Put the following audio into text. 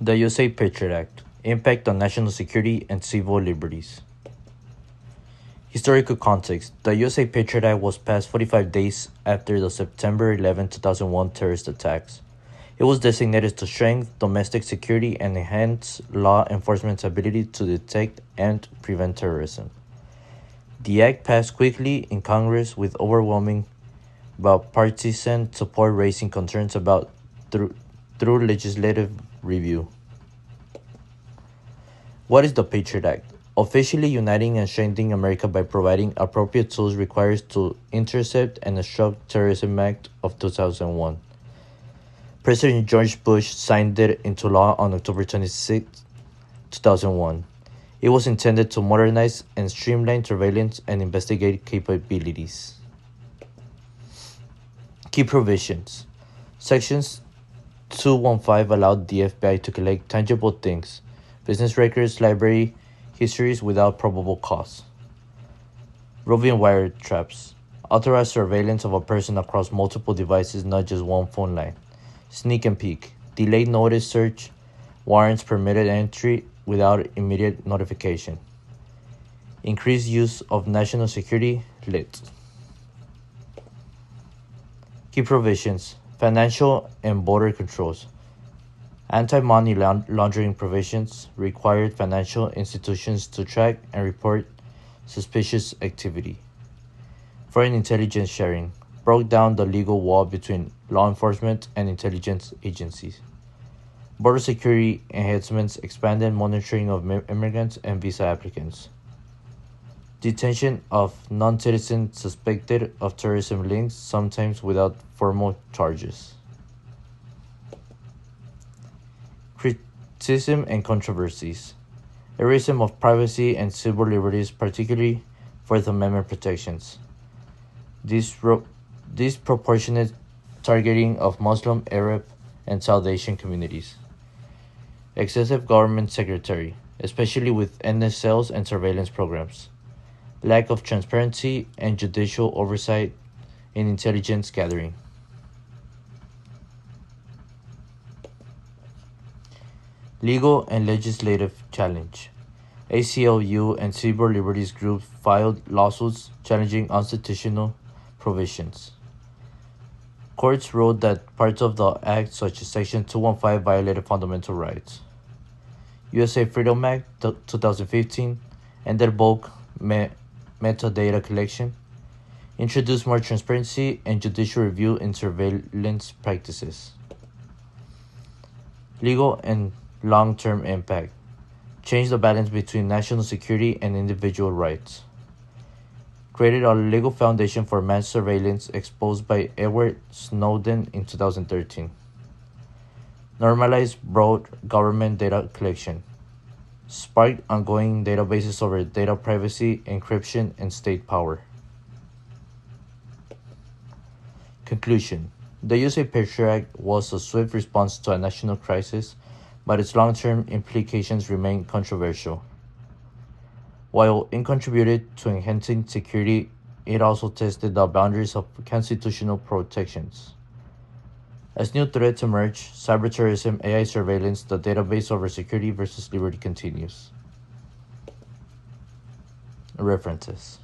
The USA Patriot Act. Impact on national security and civil liberties. Historical context. The USA Patriot Act was passed 45 days after the September 11, 2001 terrorist attacks. It was designated to strengthen domestic security and enhance law enforcement's ability to detect and prevent terrorism. The act passed quickly in Congress with overwhelming bipartisan support, raising concerns about through legislative review. What is the Patriot Act? Officially uniting and strengthening America by providing appropriate tools required to intercept and disrupt Terrorism Act of 2001. President George Bush signed it into law on October 26, 2001. It was intended to modernize and streamline surveillance and investigative capabilities. Key provisions. Sections 215 allowed the FBI to collect tangible things, business records, library histories without probable cause. Roving wiretaps. Authorized surveillance of a person across multiple devices, not just one phone line. Sneak and peek. Delayed notice search warrants permitted entry without immediate notification. Increased use of national security lit. Key provisions. Financial and border controls. Anti-money laundering provisions required financial institutions to track and report suspicious activity. Foreign intelligence sharing broke down the legal wall between law enforcement and intelligence agencies. Border security enhancements expanded monitoring of immigrants and visa applicants. Detention of non-citizens suspected of terrorism links, sometimes without formal charges. Criticism and controversies. Erosion of privacy and civil liberties, particularly Fourth Amendment protections. Disproportionate targeting of Muslim, Arab, and South Asian communities. Excessive government secretary, especially with NSLs and surveillance programs. Lack of transparency and judicial oversight in intelligence gathering. Legal and legislative challenge. ACLU and civil liberties groups filed lawsuits challenging constitutional provisions. Courts ruled that parts of the Act, such as Section 215, violated fundamental rights. USA Freedom Act 2015 ended bulk metadata collection, introduced more transparency and judicial review in surveillance practices. Legal and long-term impact. Changed the balance between national security and individual rights. Created a legal foundation for mass surveillance exposed by Edward Snowden in 2013. Normalized broad government data collection. Sparked ongoing databases over data privacy, encryption, and state power. Conclusion. The USA Patriot Act was a swift response to a national crisis, but its long-term implications remain controversial. While it contributed to enhancing security, it also tested the boundaries of constitutional protections. As new threats emerge, cyberterrorism, AI surveillance, the database over security versus liberty continues. References.